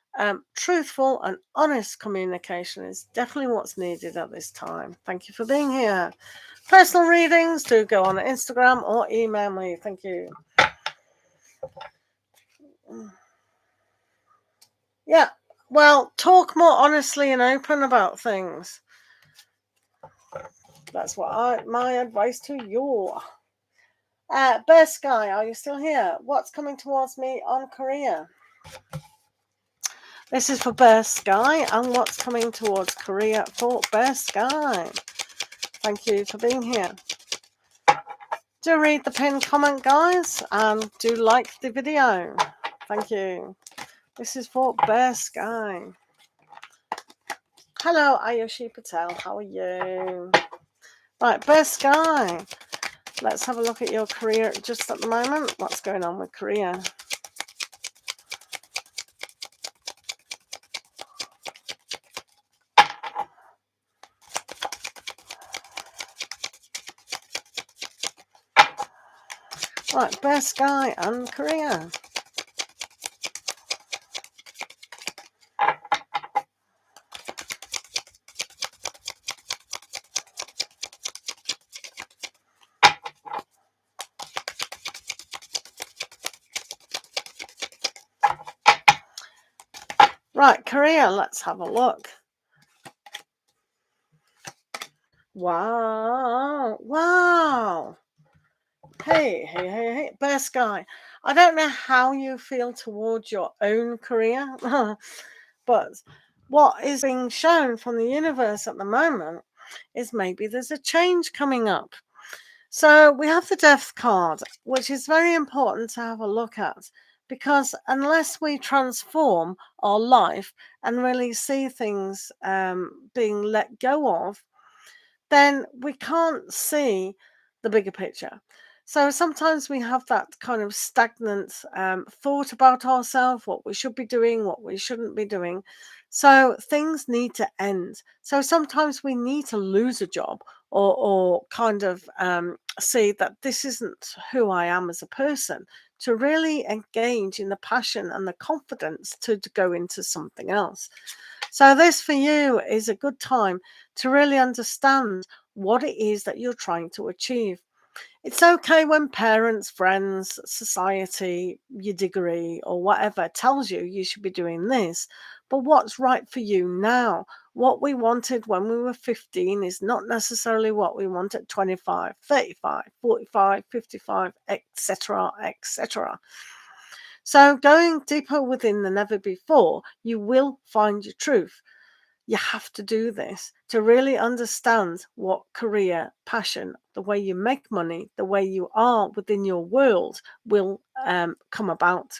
truthful and honest communication is definitely what's needed at this time. Thank you for being here. Personal readings, do go on Instagram or email me. Thank you. Yeah, well, talk more honestly and open about things. That's what my advice to you. Bear Sky, are you still here? What's coming towards me on career? This is for Bear Sky, and what's coming towards career for Bear Sky? Thank you for being here. Do read the pinned comment, guys, and do like the video. Thank you. This is for Bear Sky. Hello, Ayushi Patel. How are you? Right, Bear Sky. Let's have a look at your career just at the moment. What's going on with career? Right, Bear Sky and career. Right, career, let's have a look. Wow. Wow. Hey, Bear Sky. I don't know how you feel towards your own career, but what is being shown from the universe at the moment is maybe there's a change coming up. So we have the Death card, which is very important to have a look at, because unless we transform our life and really see things being let go of, then we can't see the bigger picture. So sometimes we have that kind of stagnant thought about ourselves, what we should be doing, what we shouldn't be doing. So things need to end. So sometimes we need to lose a job, or kind of see that this isn't who I am as a person, to really engage in the passion and the confidence to go into something else. So this for you is a good time to really understand what it is that you're trying to achieve. It's okay when parents, friends, society, your degree, or whatever tells you you should be doing this. But what's right for you now? What we wanted when we were 15 is not necessarily what we want at 25, 35, 45, 55, etc., etc. So going deeper within than ever before, you will find your truth. You have to do this to really understand what career, passion, the way you make money, the way you are within your world will come about.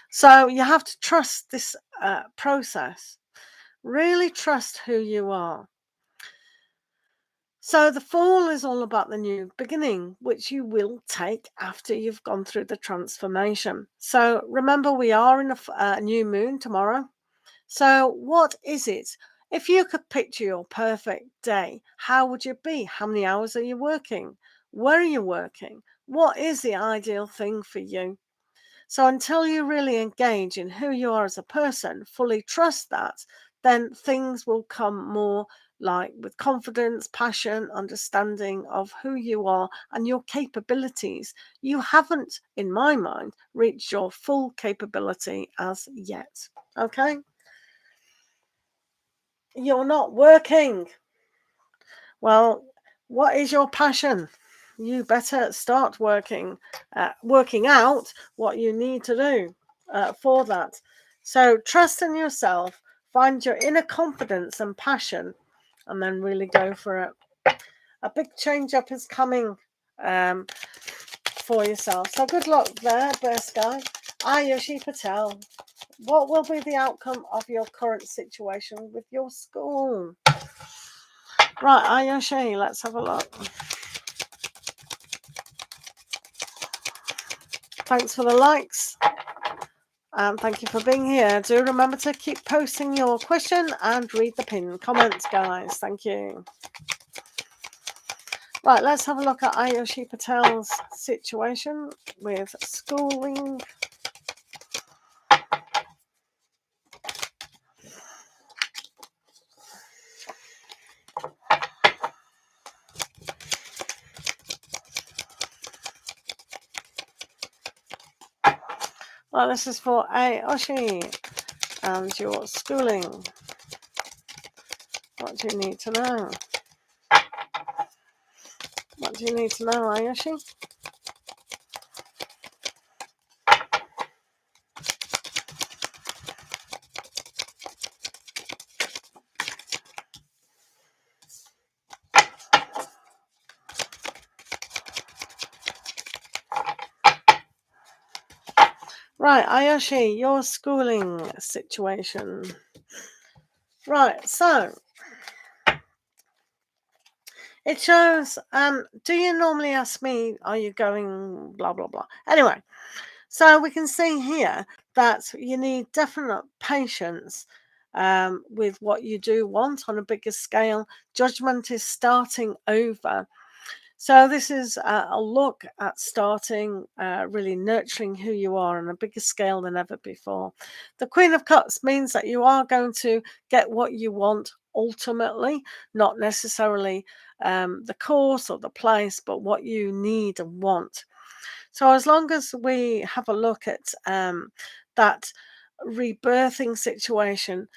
So you have to trust this process. Really trust who you are. So the fall is all about the new beginning, which you will take after you've gone through the transformation. So remember, we are in a new moon tomorrow. So, what is it? If you could picture your perfect day, how would you be? How many hours are you working? Where are you working? What is the ideal thing for you? So, until you really engage in who you are as a person, fully trust that, then things will come more like with confidence, passion, understanding of who you are and your capabilities. You haven't, in my mind, reached your full capability as yet. Okay? You're not working. Well, what is your passion? You better start working out what you need to do for that. So trust in yourself, find your inner confidence and passion, and then really go for it. A big change up is coming um, for yourself. So good luck there, Bear Sky. Ayushi Patel. What will be the outcome of your current situation with your school? Right, Ayushi, let's have a look. Thanks for the likes. And thank you for being here. Do remember to keep posting your question and read the pinned comments, guys. Thank you. Right, let's have a look at Ayushi Patel's situation with schooling. Well, this is for Ayushi and your schooling. What do you need to know? What do you need to know, Ayushi? Right, Ayushi, your schooling situation. Right, so it shows, do you normally ask me, are you going blah, blah, blah? Anyway, so we can see here that you need definite patience with what you do want on a bigger scale. Judgment is starting over. So this is a look at starting really nurturing who you are on a bigger scale than ever before. The Queen of Cups means that you are going to get what you want ultimately, not necessarily the course or the place, but what you need and want. So as long as we have a look at that rebirthing situation.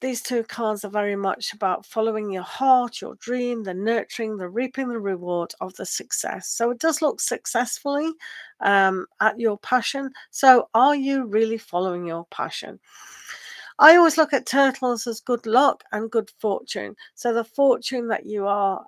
These two cards are very much about following your heart, your dream, the nurturing, the reaping the reward of the success. So it does look successfully at your passion. So are you really following your passion? I always look at turtles as good luck and good fortune. So the fortune that you are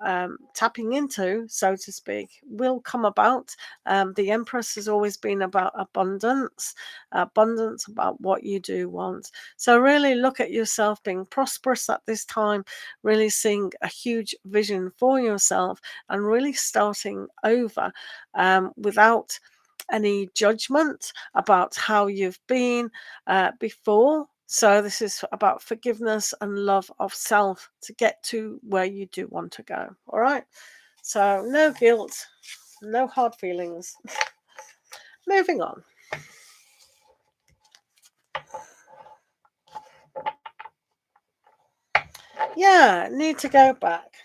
tapping into, so to speak, will come about. The Empress has always been about abundance, abundance about what you do want. So really look at yourself being prosperous at this time, really seeing a huge vision for yourself and really starting over without any judgment about how you've been before. So this is about forgiveness and love of self to get to where you do want to go. All right. So no guilt, no hard feelings. Moving on. Yeah, need to go back.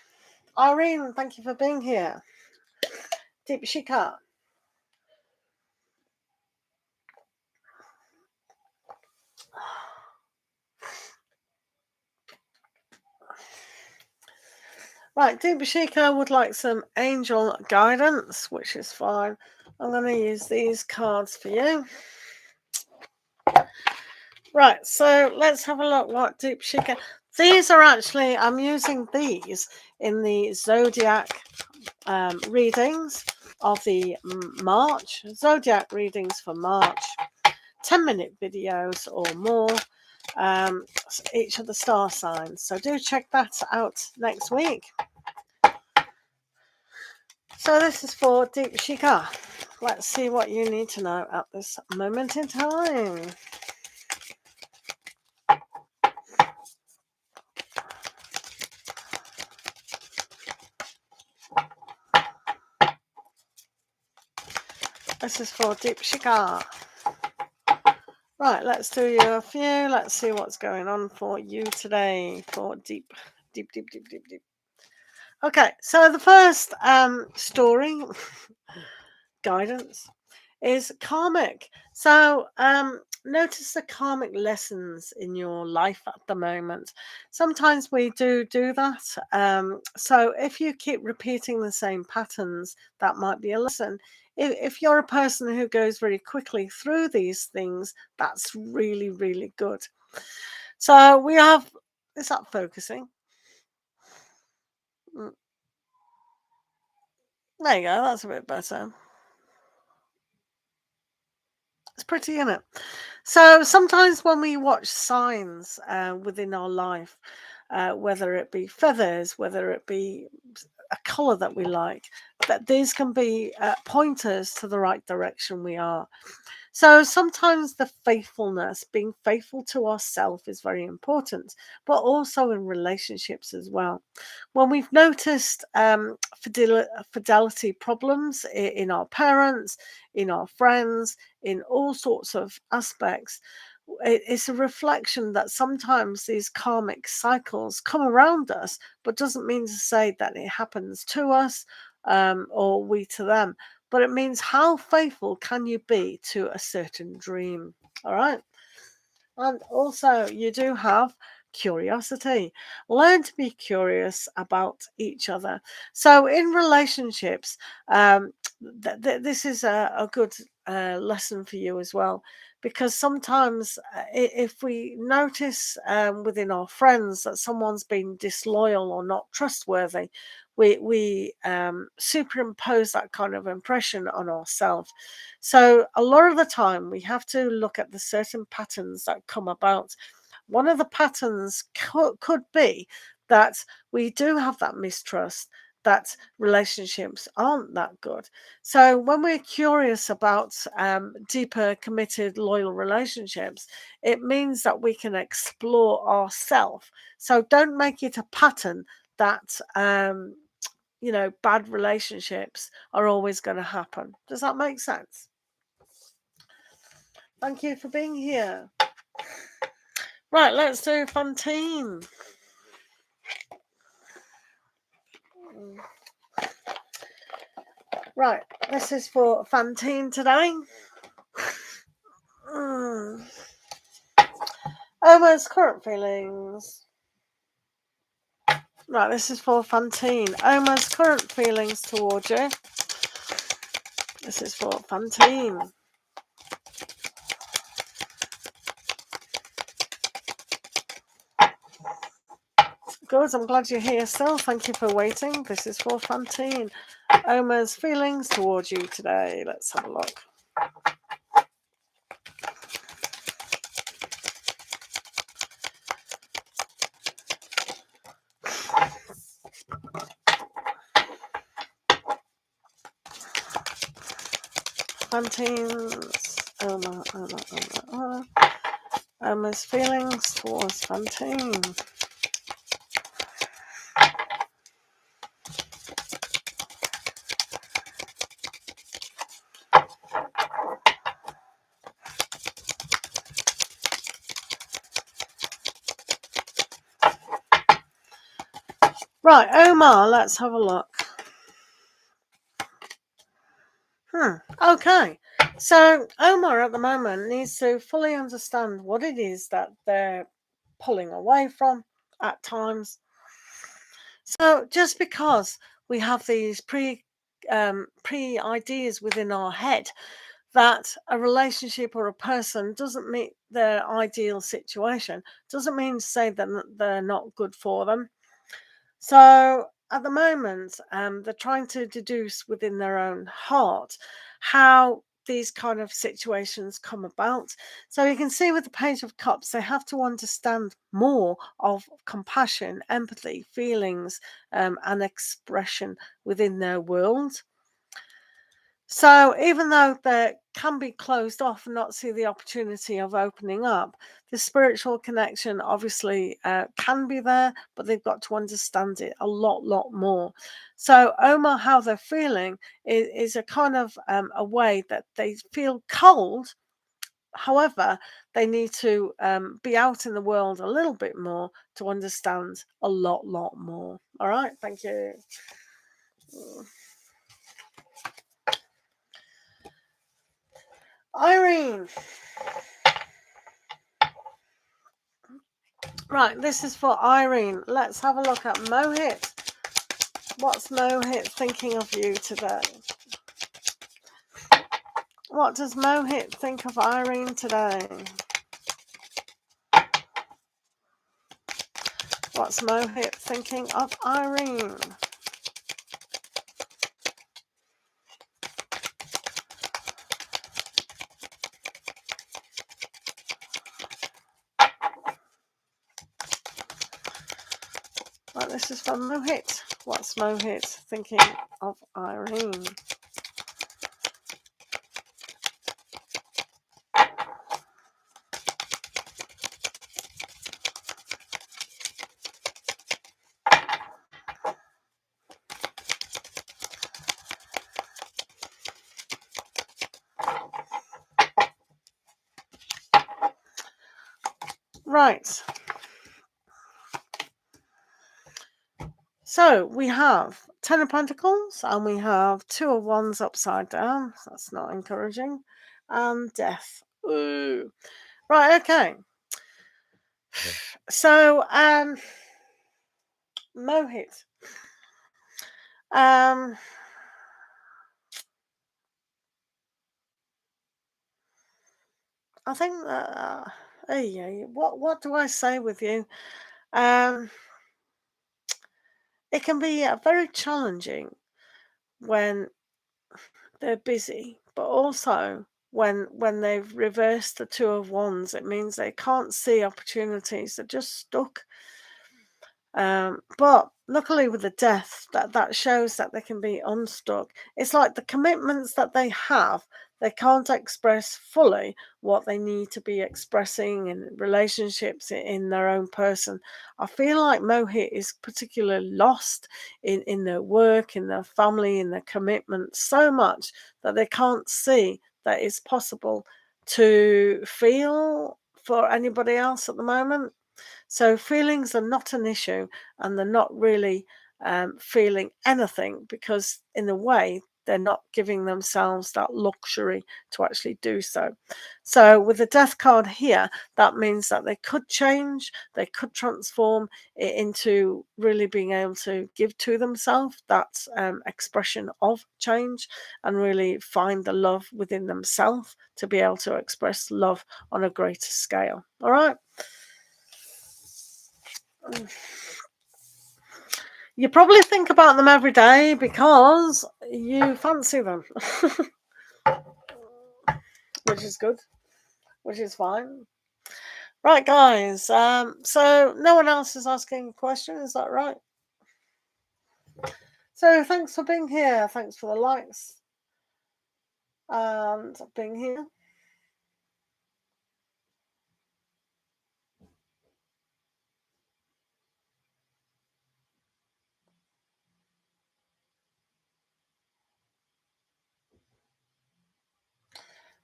Irene, thank you for being here. Deep Shika. Right, Deep Shika would like some angel guidance, which is fine. I'm going to use these cards for you. Right, so let's have a look what Deep Shika. These are actually, I'm using these in the zodiac readings of the March. Zodiac readings for March. 10-minute videos or more. Each of the star signs. So do check that out next week. So this is for Deep Shika. Let's see what you need to know at this moment in time. This is for Deep Shika. Right, let's do you a few. Let's see what's going on for you today for Deep. Okay, so the first story guidance is karmic. So notice the karmic lessons in your life at the moment. Sometimes we do that. So if you keep repeating the same patterns, that might be a lesson. If you're a person who goes very quickly through these things, that's really, really good. So we have, is that focusing? There you go, that's a bit better. It's pretty, isn't it? So sometimes when we watch signs within our life, whether it be feathers, whether it be a color that we like, that these can be pointers to the right direction we are. So sometimes the faithfulness, being faithful to ourselves is very important, but also in relationships as well. When we've noticed fidelity problems in our parents, in our friends, in all sorts of aspects, it's a reflection that sometimes these karmic cycles come around us, but doesn't mean to say that it happens to us or we to them. But it means how faithful can you be to a certain dream? All right. And also, you do have curiosity. Learn to be curious about each other. So, in relationships, this is a good lesson for you as well, because sometimes if we notice within our friends that someone's been disloyal or not trustworthy, we superimpose that kind of impression on ourselves. So a lot of the time we have to look at the certain patterns that come about. One of the patterns could be that we do have that mistrust, that relationships aren't that good. So when we're curious about deeper, committed, loyal relationships, it means that we can explore ourselves. So don't make it a pattern that bad relationships are always going to happen. Does that make sense? Thank you for being here. Right, let's do Fantine. Right, this is for Fantine today. Omar's current feelings. Right, this is for Fantine. Omar's current feelings towards you. This is for Fantine. Good, I'm glad you're here still. Thank you for waiting. This is for Fantine. Omar's feelings towards you today. Let's have a look. Fantine's Omar's feelings towards Fantine. Right, Omar, let's have a look. Okay. So Omar at the moment needs to fully understand what it is that they're pulling away from at times. So just because we have these pre ideas within our head that a relationship or a person doesn't meet their ideal situation, doesn't mean to say that they're not good for them. So at the moment, they're trying to deduce within their own heart how these kind of situations come about. So you can see with the Page of Cups, they have to understand more of compassion, empathy, feelings, and expression within their world. So even though they can be closed off and not see the opportunity of opening up, the spiritual connection obviously can be there, but they've got to understand it a lot more. So Omar, how they're feeling is a kind of a way that they feel cold. However, they need to be out in the world a little bit more to understand a lot more. All right, thank you. Irene. Right, this is for Irene. Let's have a look at Mohit. What's Mohit thinking of you today? What does Mohit think of Irene today? What's Mohit thinking of Irene? Right, this is for Mohit. What's Mohit thinking of Irene? Right. So we have Ten of Pentacles and we have Two of Wands upside down. That's not encouraging. And Death. Ooh. Right, okay. So Mohit. I think that what do I say with you? It can be very challenging when they're busy, but also when they've reversed the Two of Wands, it means they can't see opportunities. They're just stuck. But luckily with the Death, that shows that they can be unstuck. It's like the commitments that they have, they can't express fully what they need to be expressing in relationships in their own person. I feel like Mohit is particularly lost in their work, in their family, in their commitment so much that they can't see that it's possible to feel for anybody else at the moment. So feelings are not an issue, and they're not really feeling anything because, in a way, they're not giving themselves that luxury to actually do so. So with the death card here, that means that they could change, they could transform it into really being able to give to themselves that expression of change, and really find the love within themselves to be able to express love on a greater scale. All right. You probably think about them every day because you fancy them, which is good, which is fine. Right, guys. So no one else is asking a question, is that right? So thanks for being here. Thanks for the likes and being here.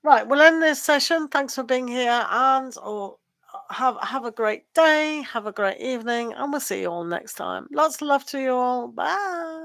Right, we'll end this session. Thanks for being here, and have a great day, have a great evening, and we'll see you all next time. Lots of love to you all. Bye.